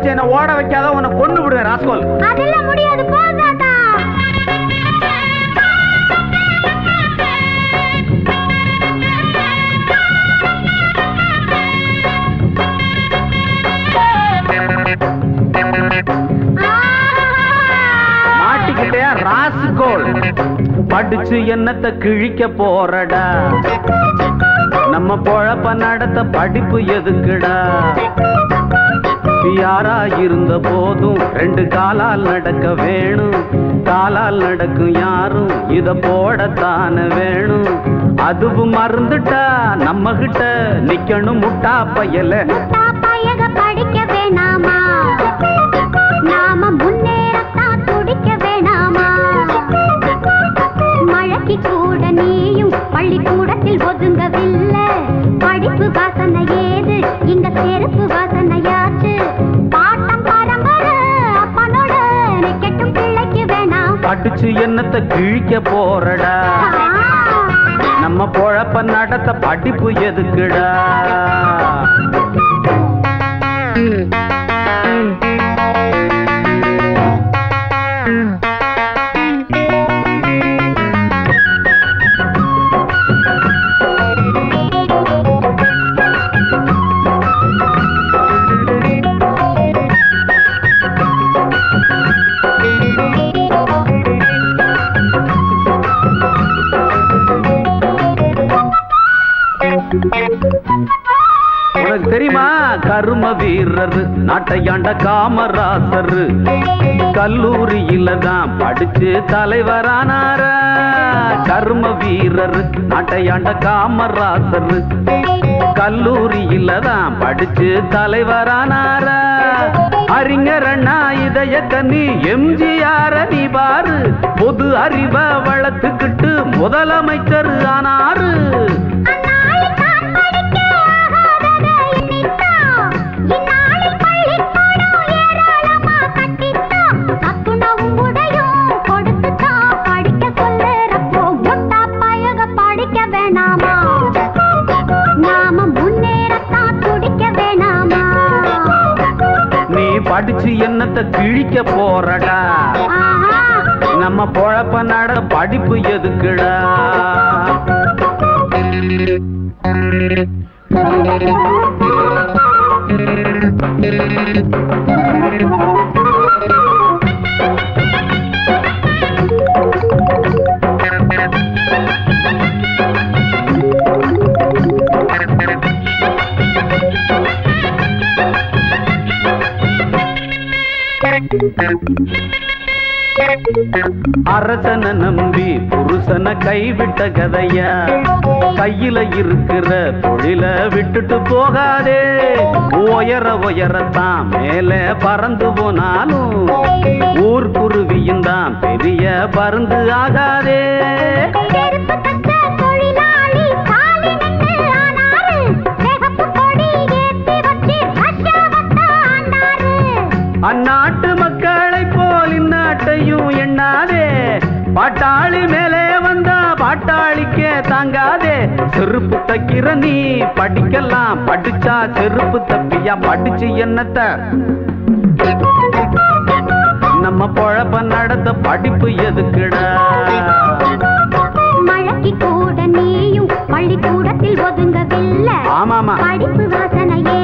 வச்சு என்ன ஓட வைக்காத, உன்னை கொண்டு விடுவேன் ராஸ்கோல். அதெல்லாம் முடியாது, போ தாத்தா. மாட்டிக்கிட்டே ராஸ்கோல். படிச்சு என்னத்தை கிழிக்க போறடா, நம்ம பொழப்ப நடத்த படிப்பு எதுக்குடா? யாரா இருந்த போதும் ரெண்டு காலால் நடக்க வேணும், காலால் நடக்கும் யாரும் இத போடத்தான வேணும். அதுவும் மறந்துட்டா நம்ம கிட்ட நிக்கணும் முட்டா பயல. படிக்க வேணாமா, நாம முன்னேறத்தான் துடிக்க வேணாமா? மழைக்கு கூட நீயும் பள்ளிக்கூடத்தில் ஒதுங்கவில்லை. படிப்பு வாசனை ஏது, இங்க செருப்பு வாசனையாச்சு. பாட்டம் பரம்பரை அப்பனோட கெட்டும் பிள்ளைக்கு வேணாம். படிச்சு என்னத்தை கிழிக்க போறடா, நம்ம பொழப்ப நடத்த படிப்பு எதுக்குடா? உனக்கு தெரியுமா, கரும வீரர் நாட்டையாண்ட காமராசர் கல்லூரியில தான் படிச்சு தலைவரானார. கரும வீரர் நாட்டையாண்ட காமராசர் கல்லூரியில தான் படிச்சு தலைவரானார. அறிஞர் அண்ணா இதய கண்ணி எம்ஜிஆர் நீ பாரு, பொது அறிவை வளர்த்துக்கிட்டு முதலமைச்சர் ஆனாரு. படிச்சு என்னத்தை கிழிக்க போறடா, நம்ம பொழப்ப நட படிப்பு எதுக்குடா? அரசனை நம்பி புருஷனை கைவிட்ட கதையா, கையில இருக்கிற தொழில விட்டுட்டு போகாதே. உயரத்தான் மேல பறந்து போனாலும் ஊர்க்குருவியும் தான் பெரிய பருந்து ஆகாதே. அந்நாட்டு மக்களை போல் இந்நாட்டையும் எண்ணாதே. பாட்டாளி மேலே வந்தா பாட்டாளிக்கே தாங்காதே. செருப்பு தைக்கிற நீ படிக்கலாம், படிச்சா செருப்பு தப்பியா? படிச்சு என்னத்த நம்ம பொழப்ப நடத்த படிப்பு எதுக்குடா? மழைக்கு கூட நீயும் பள்ளிக்கூடத்தில் ஒதுங்கவில்லை. ஆமாமா, படிப்பு வாசனையே